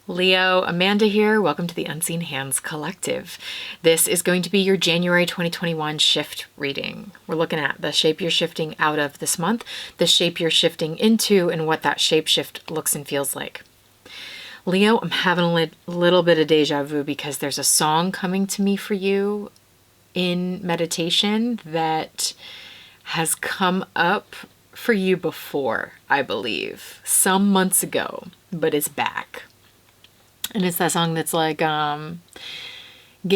Leo, Amanda here. Welcome to the Unseen Hands Collective. This is going to be your January 2021 shift reading. We're looking at the shape you're shifting out of this month, the shape you're shifting into, and what that shape shift looks and feels like. Leo, I'm having a little bit of deja vu because there's a song coming to me for you in meditation that has come up for you before, I believe, some months ago, but it's back. And it's that song that's like, get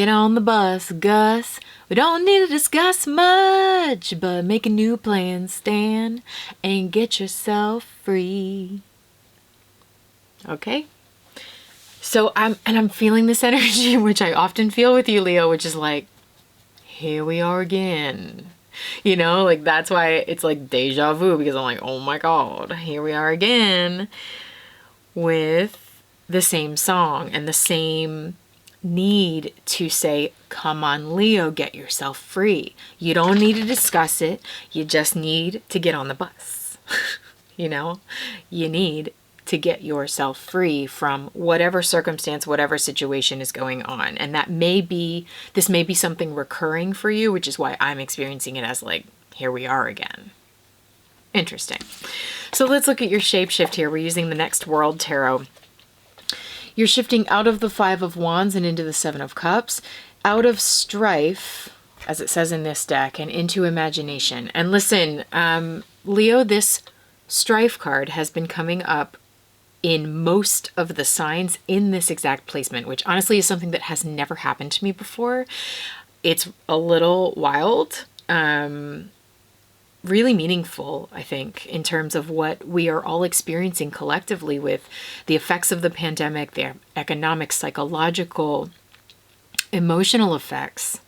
on the bus, Gus. We don't need to discuss much, but make a new plan, Stan, and get yourself free. Okay? So I'm feeling this energy, which I often feel with you, Leo, which is like, here we are again. You know, like that's why it's like deja vu, because I'm like, oh my God, here we are again with the same song and the same need to say, come on, Leo, get yourself free. You don't need to discuss it. You just need to get on the bus. You know, you need to get yourself free from whatever circumstance, whatever situation is going on. And this may be something recurring for you, which is why I'm experiencing it as like, here we are again. Interesting. So let's look at your shape shift here. We're using the Next World Tarot. You're shifting out of the Five of Wands and into the Seven of Cups, out of strife, as it says in this deck, and into imagination. And listen, Leo, this strife card has been coming up in most of the signs in this exact placement, which honestly is something that has never happened to me before. It's a little wild. Really meaningful, I think, in terms of what we are all experiencing collectively with the effects of the pandemic, the economic, psychological, emotional effects.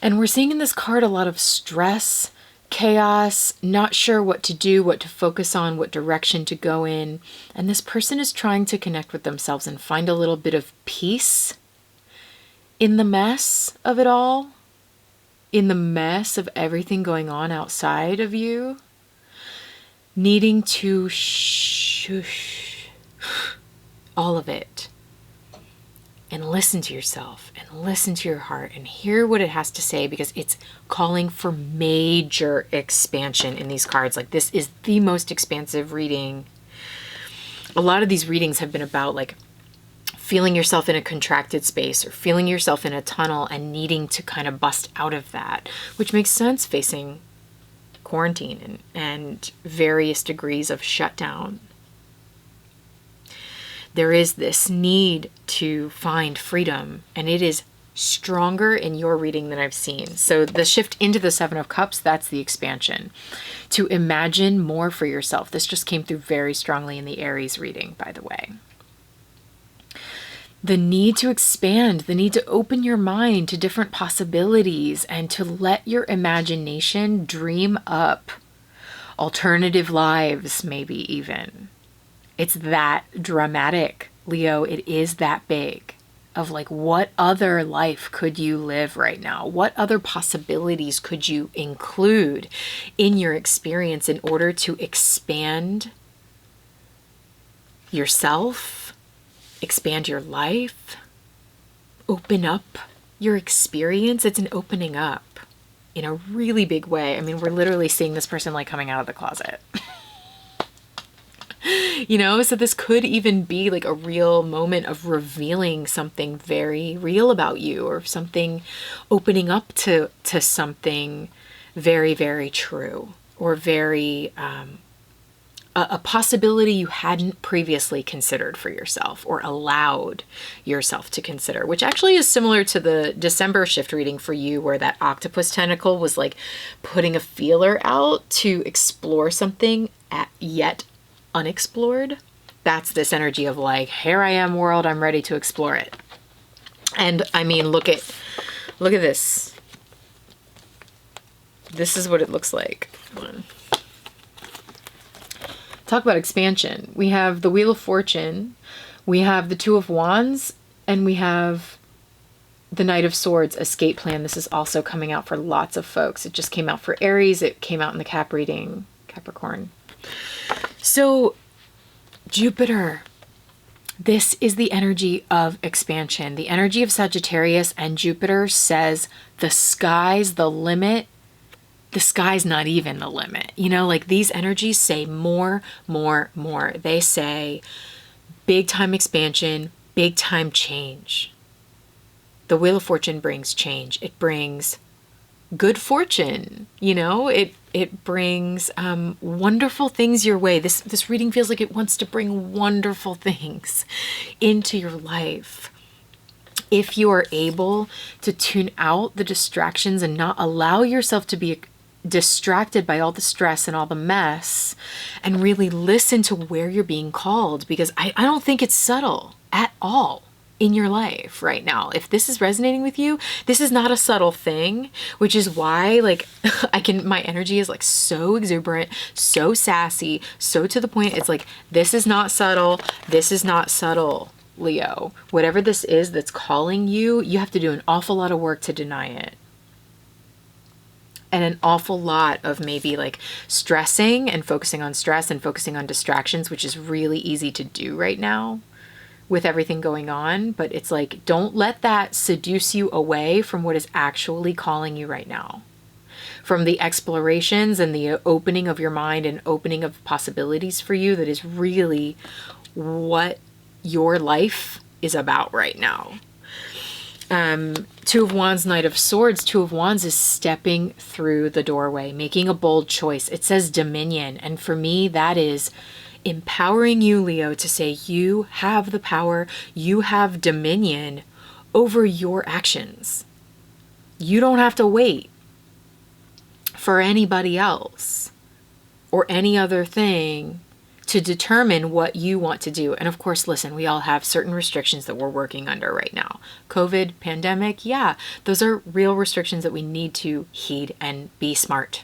And we're seeing in this card a lot of stress, chaos, not sure what to do, what to focus on, what direction to go in. And this person is trying to connect with themselves and find a little bit of peace in the mess of it all. In the mess of everything going on outside of you, needing to shush all of it and listen to yourself and listen to your heart and hear what it has to say, because it's calling for major expansion in these cards. Like, this is the most expansive reading. A lot of these readings have been about like feeling yourself in a contracted space or feeling yourself in a tunnel and needing to kind of bust out of that, which makes sense facing quarantine and various degrees of shutdown. There is this need to find freedom, and it is stronger in your reading than I've seen. So the shift into the Seven of Cups, that's the expansion. To imagine more for yourself. This just came through very strongly in the Aries reading, by the way. The need to expand, the need to open your mind to different possibilities and to let your imagination dream up alternative lives, maybe even. It's that dramatic, Leo. It is that big of like, what other life could you live right now? What other possibilities could you include in your experience in order to expand yourself? Expand your life, open up your experience. It's an opening up in a really big way. I mean, we're literally seeing this person like coming out of the closet. You know, so this could even be like a real moment of revealing something very real about you, or something opening up to something very, very true, or very a possibility you hadn't previously considered for yourself or allowed yourself to consider, which actually is similar to the December shift reading for you, where that octopus tentacle was like putting a feeler out to explore something yet unexplored. That's this energy of like, here I am, world, I'm ready to explore it. And I mean, look at this. This is what it looks like. Come on. Talk about expansion. We have the Wheel of Fortune, we have the Two of Wands, and we have the Knight of Swords, escape plan. This is also coming out for lots of folks. It just came out for Aries. It came out in the Cap reading, Capricorn. So Jupiter, This is the energy of expansion. The energy of Sagittarius and Jupiter says the sky's the limit. The sky's not even the limit. You know, like these energies say more, more, more. They say big time expansion, big time change. The Wheel of Fortune brings change. It brings good fortune, you know, it brings wonderful things your way. This reading feels like it wants to bring wonderful things into your life. If you are able to tune out the distractions and not allow yourself to be distracted by all the stress and all the mess, and really listen to where you're being called, because I don't think it's subtle at all in your life right now. If this is resonating with you, this is not a subtle thing, which is why like my energy is like so exuberant, so sassy, so to the point. It's like, this is not subtle. This is not subtle, Leo. Whatever this is that's calling you, you have to do an awful lot of work to deny it. And an awful lot of maybe like stressing and focusing on stress and focusing on distractions, which is really easy to do right now with everything going on. But it's like, don't let that seduce you away from what is actually calling you right now. From the explorations and the opening of your mind and opening of possibilities for you, that is really what your life is about right now. Two of Wands, Knight of Swords. Two of Wands is stepping through the doorway, making a bold choice. It says dominion. And for me, that is empowering you, Leo, to say you have the power, you have dominion over your actions. You don't have to wait for anybody else or any other thing to determine what you want to do. And of course, listen, we all have certain restrictions that we're working under right now. COVID, pandemic, yeah, those are real restrictions that we need to heed and be smart.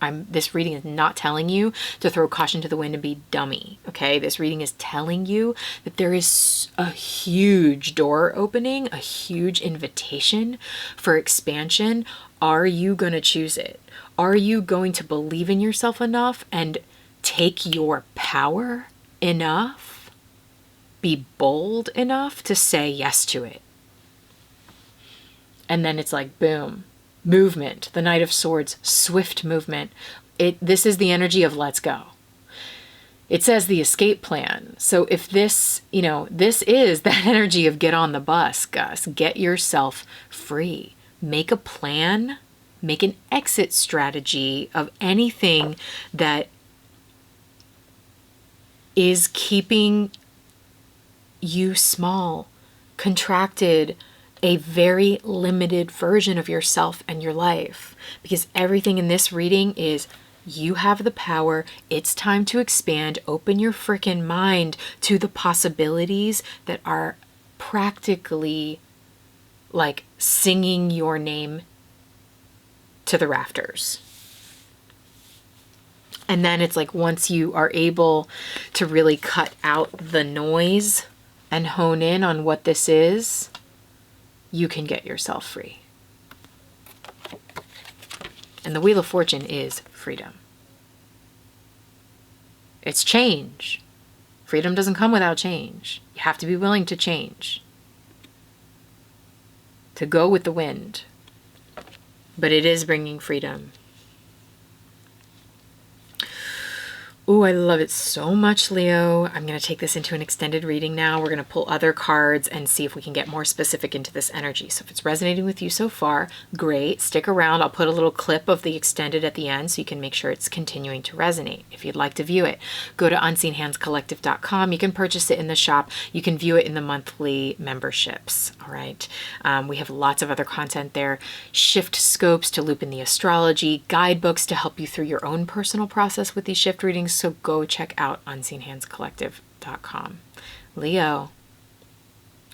This reading is not telling you to throw caution to the wind and be dummy, okay? This reading is telling you that there is a huge door opening, a huge invitation for expansion. Are you going to choose it? Are you going to believe in yourself enough and take your power enough, be bold enough to say yes to it? And then it's like, boom. Movement, the Knight of Swords, swift movement. This is the energy of let's go. It says the escape plan. So if this, this is that energy of get on the bus, Gus. Get yourself free. Make a plan. Make an exit strategy of anything that is keeping you small, contracted, a very limited version of yourself and your life. Because everything in this reading is you have the power. It's time to expand. Open your freaking mind to the possibilities that are practically like singing your name to the rafters. And then it's like, once you are able to really cut out the noise and hone in on what this is, you can get yourself free. And the Wheel of Fortune is freedom. It's change. Freedom doesn't come without change. You have to be willing to change, to go with the wind. But it is bringing freedom. Ooh, I love it so much, Leo. I'm going to take this into an extended reading now. We're going to pull other cards and see if we can get more specific into this energy. So if it's resonating with you so far, great. Stick around. I'll put a little clip of the extended at the end so you can make sure it's continuing to resonate. If you'd like to view it, go to unseenhandscollective.com. You can purchase it in the shop. You can view it in the monthly memberships. All right. We have lots of other content there. Shift scopes to loop in the astrology, guidebooks to help you through your own personal process with these shift readings. So go check out unseenhandscollective.com. Leo,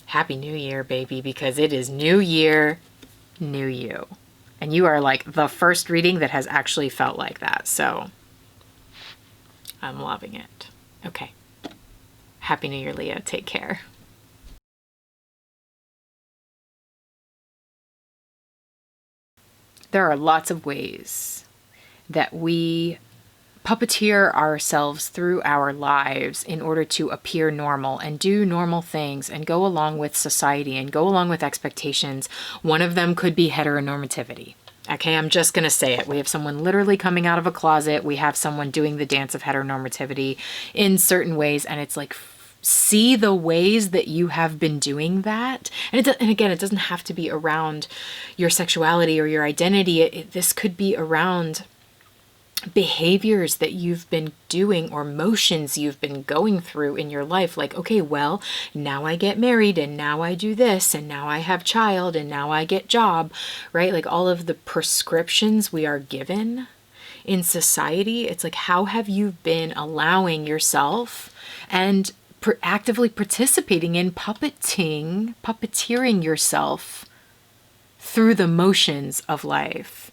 Happy New Year, baby, because it is New Year, New You. And you are like the first reading that has actually felt like that. So I'm loving it. Okay. Happy New Year, Leo. Take care. There are lots of ways that we puppeteer ourselves through our lives in order to appear normal and do normal things and go along with society and go along with expectations. One of them could be heteronormativity. Okay, I'm just going to say it. We have someone literally coming out of a closet. We have someone doing the dance of heteronormativity in certain ways. And it's like, see the ways that you have been doing that. And again, it doesn't have to be around your sexuality or your identity. This could be around behaviors that you've been doing or motions you've been going through in your life. Like, okay, well, now I get married and now I do this and now I have child and now I get job, right? Like all of the prescriptions we are given in society. It's like, how have you been allowing yourself and actively participating in puppeteering yourself through the motions of life?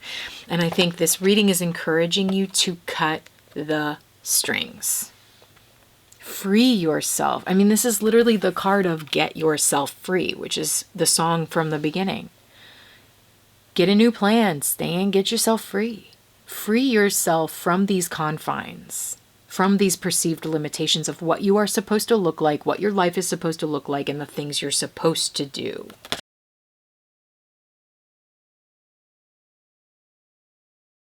And I think this reading is encouraging you to cut the strings. Free yourself. I mean, this is literally the card of get yourself free, which is the song from the beginning. Get a new plan, stay and get yourself free. Free yourself from these confines, from these perceived limitations of what you are supposed to look like, what your life is supposed to look like, and the things you're supposed to do.